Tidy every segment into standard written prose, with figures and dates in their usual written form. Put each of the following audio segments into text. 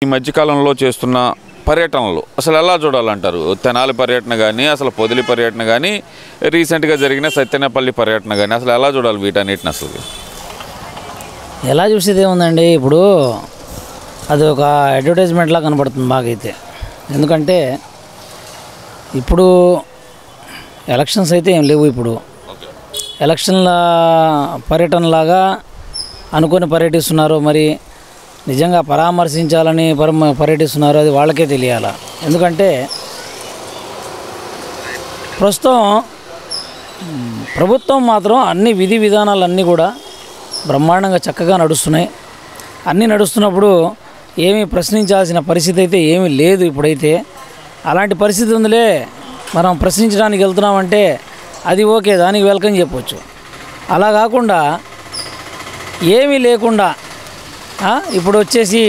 ఈ మధ్యకాలంలో చేస్తున్న పర్యటనలు అసలు ఎలా చూడాలంటారు? తెనాలి పర్యటన కానీ, అసలు పొదిలి పర్యటన కానీ, రీసెంట్గా జరిగిన సత్యనేపల్లి పర్యటన కానీ అసలు ఎలా చూడాలి వీటన్నిటిని? అసలు ఎలా చూసేది ఏముందండి, ఇప్పుడు అది ఒక అడ్వర్టైజ్మెంట్లా కనపడుతుంది బాగైతే. ఎందుకంటే ఇప్పుడు ఎలక్షన్స్ అయితే ఏం లేవు. ఇప్పుడు ఎలక్షన్ల పర్యటనలాగా అనుకొని పర్యటిస్తున్నారు. మరి నిజంగా పరామర్శించాలని పర్యటిస్తున్నారు, అది వాళ్ళకే తెలియాల. ఎందుకంటే ప్రస్తుతం ప్రభుత్వం మాత్రం అన్ని విధి విధానాలన్నీ కూడా బ్రహ్మాండంగా చక్కగా నడుస్తున్నాయి. అన్నీ నడుస్తున్నప్పుడు ఏమీ ప్రశ్నించాల్సిన పరిస్థితి అయితే ఏమీ లేదు. ఇప్పుడైతే అలాంటి పరిస్థితి ఉందిలే, మనం ప్రశ్నించడానికి వెళ్తున్నామంటే అది ఓకే, దానికి వెల్కమ్ చెప్పవచ్చు. అలా కాకుండా ఏమీ లేకుండా ఇప్పుడు వచ్చేసి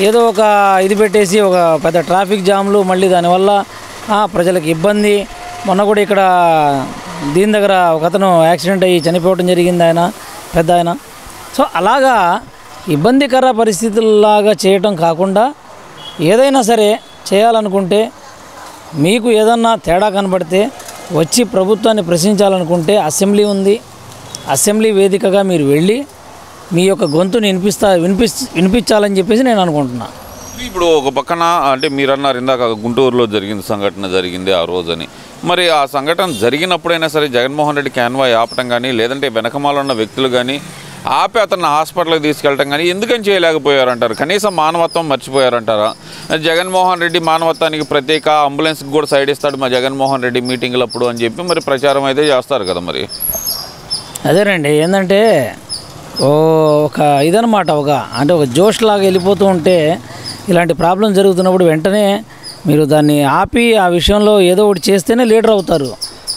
ఏదో ఒక ఇది పెట్టేసి ఒక పెద్ద ట్రాఫిక్ జామ్లు, మళ్ళీ దానివల్ల ప్రజలకు ఇబ్బంది. మొన్న కూడా ఇక్కడ దీని దగ్గర ఒక అతను యాక్సిడెంట్ అయ్యి చనిపోవడం జరిగింది, పెద్ద ఆయన. సో అలాగా ఇబ్బందికర పరిస్థితుల్లాగా చేయటం కాకుండా ఏదైనా సరే చేయాలనుకుంటే, మీకు ఏదన్నా తేడా కనబడితే వచ్చి ప్రభుత్వాన్ని ప్రశ్నించాలనుకుంటే అసెంబ్లీ ఉంది, అసెంబ్లీ వేదికగా మీరు వెళ్ళి మీ యొక్క గొంతుని వినిపించాలని చెప్పేసి నేను అనుకుంటున్నాను. ఇప్పుడు ఒక పక్కన అంటే మీరు అన్నారు ఇందాక గుంటూరులో సంఘటన జరిగింది ఆ రోజని. మరి ఆ సంఘటన జరిగినప్పుడైనా సరే జగన్మోహన్ రెడ్డి కాన్వాయ్ ఆపటం కానీ, లేదంటే వెనకమాల ఉన్న వ్యక్తులు కానీ ఆపి అతన్ని హాస్పిటల్కి తీసుకెళ్ళటం కానీ ఎందుకని చేయలేకపోయారంటారు? కనీసం మానవత్వం మర్చిపోయారంటారా? జగన్మోహన్ రెడ్డి మానవత్వానికి ప్రత్యేక అంబులెన్స్కి కూడా సైడ్ ఇస్తాడు మా జగన్మోహన్ రెడ్డి మీటింగ్లప్పుడు అని చెప్పి మరి ప్రచారం అయితే చేస్తారు కదా. మరి అదేనండి, ఏంటంటే ఒక ఇదనమాట, ఒక జోష్ లాగా వెళ్ళిపోతూ ఉంటే ఇలాంటి ప్రాబ్లం జరుగుతున్నప్పుడు వెంటనే మీరు దాన్ని ఆపి ఆ విషయంలో ఏదో ఒకటి చేస్తేనే లీడర్ అవుతారు.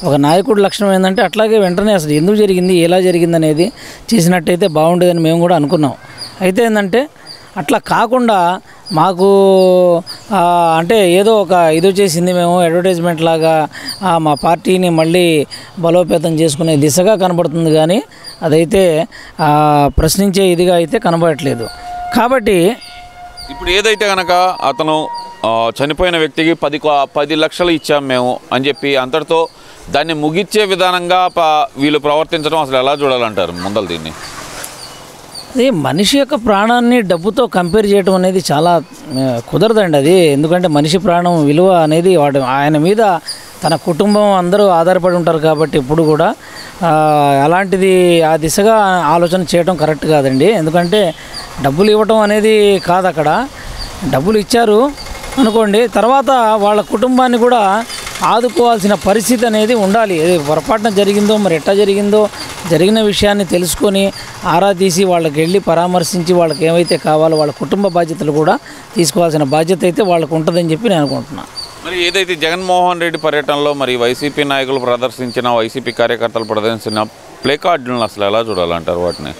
ఒక నాయకుడి లక్షణం ఏంటంటే అట్లాగే వెంటనే అసలు ఎందుకు జరిగింది, ఎలా జరిగింది అనేది చేసినట్టయితే బాగుండేదని మేము కూడా అనుకున్నాం. అయితే ఏంటంటే అట్లా కాకుండా మాకు అంటే ఏదో ఒక ఇది వచ్చేసింది, మేము అడ్వర్టైజ్మెంట్ లాగా మా పార్టీని మళ్ళీ బలోపేతం చేసుకునే దిశగా కనబడుతుంది, కానీ అదైతే ప్రశ్నించే ఇదిగా అయితే కనబడట్లేదు. కాబట్టి ఇప్పుడు ఏదైతే కనుక అతను చనిపోయిన వ్యక్తికి 10 లక్షలు ఇచ్చాం మేము అని చెప్పి అంతటితో దాన్ని ముగిచ్చే విధానంగా వీళ్ళు ప్రవర్తించడం అసలు ఎలా చూడాలంటారు ముందలు దీన్ని? అది మనిషి యొక్క ప్రాణాన్ని డబ్బుతో కంపేర్ చేయడం అనేది చాలా కుదరదండి అది. ఎందుకంటే మనిషి ప్రాణం విలువ అనేది ఆయన మీద తన కుటుంబం అందరూ ఆధారపడి ఉంటారు. కాబట్టి ఇప్పుడు కూడా అలాంటిది ఆ దిశగా ఆలోచన చేయడం కరెక్ట్ కాదండి. ఎందుకంటే డబ్బులు ఇవ్వటం అనేది కాదు, అక్కడ డబ్బులు ఇచ్చారు అనుకోండి, తర్వాత వాళ్ళ కుటుంబాన్ని కూడా ఆదుకోవాల్సిన పరిస్థితి అనేది ఉండాలి. పొరపాటున జరిగిందో మరి ఎట్లా జరిగిందో జరిగిన విషయాన్ని తెలుసుకొని ఆరా తీసి వాళ్ళకి వెళ్ళి పరామర్శించి వాళ్ళకి ఏమైతే కావాలో వాళ్ళ కుటుంబ బాధ్యతలు కూడా తీసుకోవాల్సిన బాధ్యత అయితే వాళ్ళకు ఉంటుందని చెప్పి నేను అనుకుంటున్నాను. మరి ఏదైతే జగన్మోహన్ రెడ్డి పర్యటనలో మరి వైసీపీ నాయకులు ప్రదర్శించిన, వైసీపీ కార్యకర్తలు ప్రదర్శించిన ప్లే కార్డులను అసలు ఎలా చూడాలంటారు? వాటిని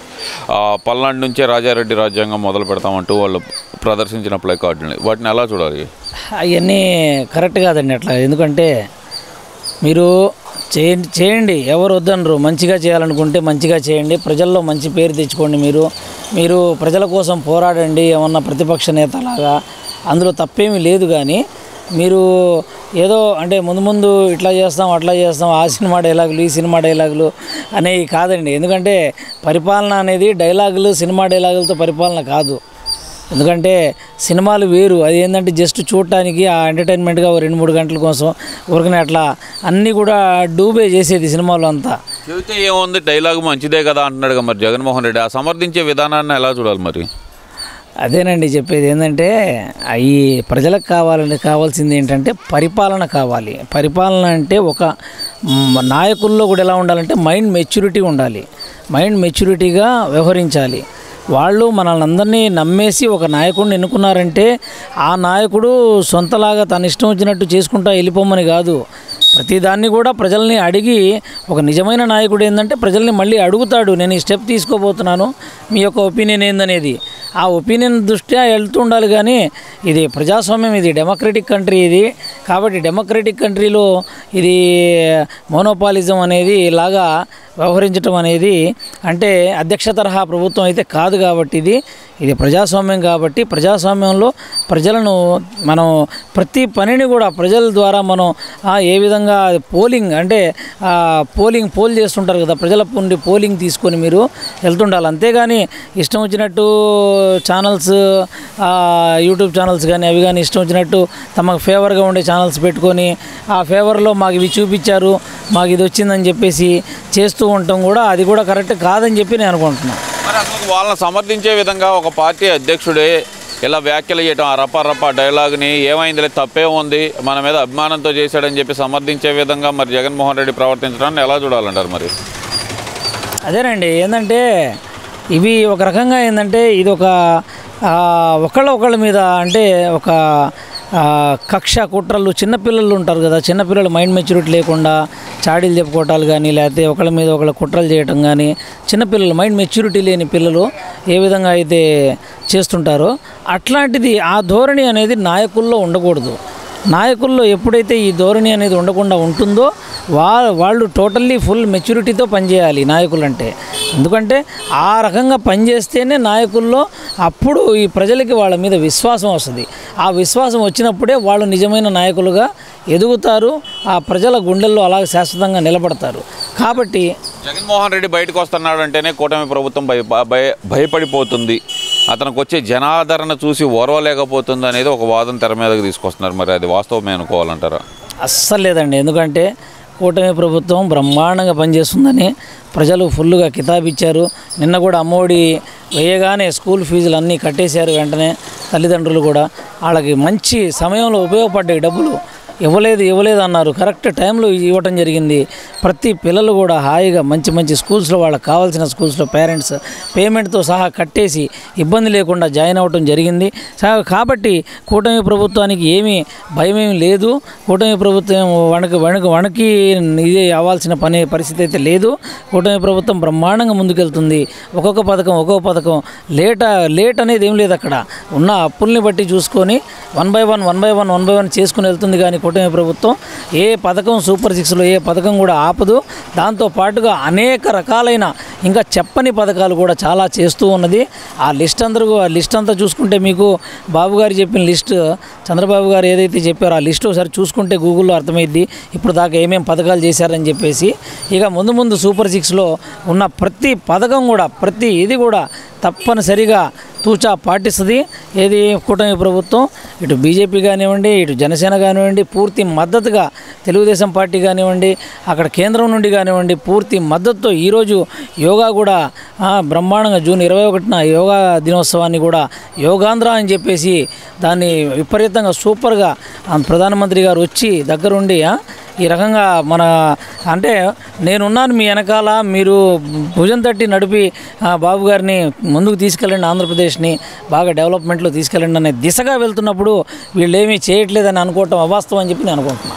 పల్నాడు నుంచే రాజారెడ్డి రాజ్యాంగం మొదలు పెడతామంటూ వాళ్ళు ప్రదర్శించిన ప్లే కార్డులని వాటిని ఎలా చూడాలి? అవన్నీ కరెక్ట్ కాదండి అట్లా. ఎందుకంటే మీరు చేయండి, ఎవరు వద్దనరు. మంచిగా చేయాలనుకుంటే మంచిగా చేయండి, ప్రజల్లో మంచి పేరు తెచ్చుకోండి. మీరు ప్రజల కోసం పోరాడండి, ఏమన్నా ప్రతిపక్ష నేతలాగా, అందులో తప్పేమీ లేదు. కానీ మీరు ఏదో అంటే ముందు ఇట్లా చేస్తాం అట్లా చేస్తాం, ఆ సినిమా డైలాగులు ఈ సినిమా డైలాగులు అనేవి కాదండి. ఎందుకంటే పరిపాలన అనేది డైలాగులు సినిమా డైలాగులతో పరిపాలన కాదు. ఎందుకంటే సినిమాలు వేరు, అది ఏంటంటే జస్ట్ చూడటానికి ఆ ఎంటర్టైన్మెంట్గా 2-3 గంటల కోసం ఊరికనే అట్లా అన్నీ కూడా డూబే చేసేది సినిమాలో అంతా. చెబితే ఏముంది, డైలాగు మంచిదే కదా అంటున్నాడు మరి జగన్మోహన్ రెడ్డి. ఆ సమర్థించే విధానాన్ని ఎలా చూడాలి మరి? అదేనండి చెప్పేది. ఏంటంటే ఈ ప్రజలకు కావాల్సింది ఏంటంటే పరిపాలన కావాలి. పరిపాలన అంటే ఒక నాయకుల్లో కూడా ఎలా ఉండాలంటే మైండ్ మెచ్యూరిటీ ఉండాలి, మైండ్ మెచ్యూరిటీగా వ్యవహరించాలి. వాళ్ళు మనల్ని అందరినీ నమ్మేసి ఒక నాయకుడిని ఎన్నుకున్నారంటే ఆ నాయకుడు సొంతలాగా తన ఇష్టం వచ్చినట్టు చేసుకుంటా వెళ్ళిపోమని కాదు. ప్రతిదాన్ని కూడా ప్రజల్ని అడిగి, ఒక నిజమైన నాయకుడు ఏంటంటే ప్రజల్ని మళ్ళీ అడుగుతాడు, నేను ఈ స్టెప్ తీసుకోబోతున్నాను, మీ యొక్క ఒపీనియన్ ఏందనేది. ఆ ఒపీనియన్ దృష్ట్యా వెళ్తూ ఉండాలి. కానీ ఇది ప్రజాస్వామ్యం, ఇది డెమోక్రటిక్ కంట్రీ, ఇది కాబట్టి డెమోక్రటిక్ కంట్రీలో ఇది మోనోపాలిజం అనేది ఇలాగా వ్యవహరించడం అనేది అంటే అధ్యక్ష తరహా ప్రభుత్వం అయితే కాదు. కాబట్టి ఇది ప్రజాస్వామ్యం. కాబట్టి ప్రజాస్వామ్యంలో ప్రజలను మనం ప్రతి పనిని కూడా ప్రజల ద్వారా మనం ఏ విధంగా పోలింగ్ అంటే పోల్ చేస్తుంటారు కదా, ప్రజల నుండి పోలింగ్ తీసుకొని మీరు వెళ్తుండాలి. అంతేగాని ఇష్టం వచ్చినట్టు ఛానల్స్ యూట్యూబ్ ఛానల్స్ కానీ అవి కానీ ఇష్టం వచ్చినట్టు తమకు ఫేవర్గా ఉండే ఛానల్స్ పెట్టుకొని ఆ ఫేవర్లో మాకు ఇవి చూపించారు, మాకు ఇది వచ్చిందని చెప్పేసి చేస్తూ ఉండటం కూడా అది కూడా కరెక్ట్ కాదని చెప్పి నేను అనుకుంటున్నాను. మరి అసలు వాళ్ళని సమర్థించే విధంగా ఒక పార్టీ అధ్యక్షుడే ఇలా వ్యాఖ్యలు చేయటం, ఆ రపా డైలాగ్ని ఏమైందిలే తప్పే ఉంది మన మీద అభిమానంతో చేశాడని చెప్పి సమర్థించే విధంగా మరి జగన్మోహన్ రెడ్డి ప్రవర్తించడాన్ని ఎలా చూడాలంటారు? మరి అదేనండి, ఏంటంటే ఇవి ఒక రకంగా ఏంటంటే ఇది ఒక ఒకళ్ళ మీద అంటే ఒక కక్ష కుట్రలు, చిన్నపిల్లలు ఉంటారు కదా, చిన్నపిల్లలు మైండ్ మెచ్యూరిటీ లేకుండా చాడీలు చెప్పుకోవటాలు కానీ లేకపోతే ఒకళ్ళ మీద ఒకళ్ళ కుట్రలు చేయటం కానీ, చిన్నపిల్లలు మైండ్ మెచ్యూరిటీ లేని పిల్లలు ఏ విధంగా అయితే చేస్తుంటారో అట్లాంటిది ఆ ధోరణి అనేది నాయకుల్లో ఉండకూడదు. నాయకుల్లో ఎప్పుడైతే ఈ ధోరణి అనేది ఉండకుండా ఉంటుందో వాళ్ళు టోటల్లీ ఫుల్ మెచ్యూరిటీతో పనిచేయాలి నాయకులు అంటే. ఎందుకంటే ఆ రకంగా పనిచేస్తేనే నాయకుల్లో అప్పుడు ఈ ప్రజలకి వాళ్ళ మీద విశ్వాసం వస్తుంది. ఆ విశ్వాసం వచ్చినప్పుడే వాళ్ళు నిజమైన నాయకులుగా ఎదుగుతారు, ఆ ప్రజల గుండెల్లో అలాగే శాశ్వతంగా నిలబడతారు. కాబట్టి జగన్మోహన్ రెడ్డి బయటకు వస్తున్నాడు అంటేనే కూటమి ప్రభుత్వం భయపడిపోతుంది, అతనికి వచ్చే జనాదరణ చూసి ఓర్వలేకపోతుంది అనేది ఒక వాదన తెర మీదకి తీసుకొస్తున్నారు. మరి అది వాస్తవమే అనుకోవాలంటారా? అస్సలు లేదండి. ఎందుకంటే కూటమి ప్రభుత్వం బ్రహ్మాండంగా పనిచేస్తుందని ప్రజలు ఫుల్గా కితాబిచ్చారు. నిన్న కూడా అమ్మఒడి వేయగానే స్కూల్ ఫీజులు అన్నీ కట్టేశారు. వెంటనే తల్లిదండ్రులు కూడా వాళ్ళకి మంచి సమయంలో ఉపయోగపడ్డాయి. డబ్బులు ఇవ్వలేదు అన్నారు, కరెక్ట్ టైంలో ఇవ్వటం జరిగింది. ప్రతి పిల్లలు కూడా హాయిగా మంచి స్కూల్స్లో వాళ్ళకి కావాల్సిన స్కూల్స్లో పేరెంట్స్ పేమెంట్తో సహా కట్టేసి ఇబ్బంది లేకుండా జాయిన్ అవ్వటం జరిగింది. కాబట్టి కూటమి ప్రభుత్వానికి ఏమీ భయమేమి లేదు. కూటమి ప్రభుత్వం వణకి ఇది అవ్వాల్సిన పరిస్థితి అయితే లేదు. కూటమి ప్రభుత్వం బ్రహ్మాండంగా ముందుకెళ్తుంది. ఒక్కొక్క పథకం లేట్ అనేది ఏం లేదు. అక్కడ ఉన్న అప్పుల్ని బట్టి చూసుకొని వన్ బై వన్ చేసుకుని వెళ్తుంది. కానీ కూటమి ప్రభుత్వం ఏ పథకం సూపర్ 6లో ఏ పథకం కూడా ఆపదు. దాంతో పాటుగా అనేక రకాలైన ఇంకా చెప్పని పథకాలు కూడా చాలా చేస్తూ ఉన్నది. ఆ లిస్ట్ అంతా చూసుకుంటే మీకు బాబు గారు చెప్పిన లిస్ట్, చంద్రబాబు గారు ఏదైతే చెప్పారో ఆ లిస్ట్ ఒకసారి చూసుకుంటే గూగుల్లో అర్థమైద్ది ఇప్పుడు దాకా ఏమేమి పథకాలు చేశారని చెప్పేసి. ఇక ముందు సూపర్ 6లో ఉన్న ప్రతి పథకం కూడా ప్రతి ఇది కూడా తప్పనిసరిగా తూచా పాటిస్తుంది. ఏది కూటమి ప్రభుత్వం, ఇటు బీజేపీ కానివ్వండి, ఇటు జనసేన కానివ్వండి, పూర్తి మద్దతుగా తెలుగుదేశం పార్టీ కానివ్వండి, అక్కడ కేంద్రం నుండి కానివ్వండి, పూర్తి మద్దతుతో ఈరోజు యోగా కూడా బ్రహ్మాండంగా జూన్ 21న యోగా దినోత్సవాన్ని కూడా యోగాంధ్ర అని చెప్పేసి దాన్ని విపరీతంగా సూపర్గా ప్రధానమంత్రి గారు వచ్చి దగ్గరుండి ఈ రకంగా అంటే నేనున్నాను మీ వెనకాల, మీరు భుజం తట్టి నడిపి బాబు గారిని ముందుకు తీసుకెళ్ళండి, ఆంధ్రప్రదేశ్ని బాగా డెవలప్మెంట్లో తీసుకెళ్ళండి అనే దిశగా వెళ్తున్నప్పుడు వీళ్ళు ఏమీ చేయట్లేదని అనుకోవటం అవాస్తవం అని చెప్పి నేను అనుకుంటున్నాను.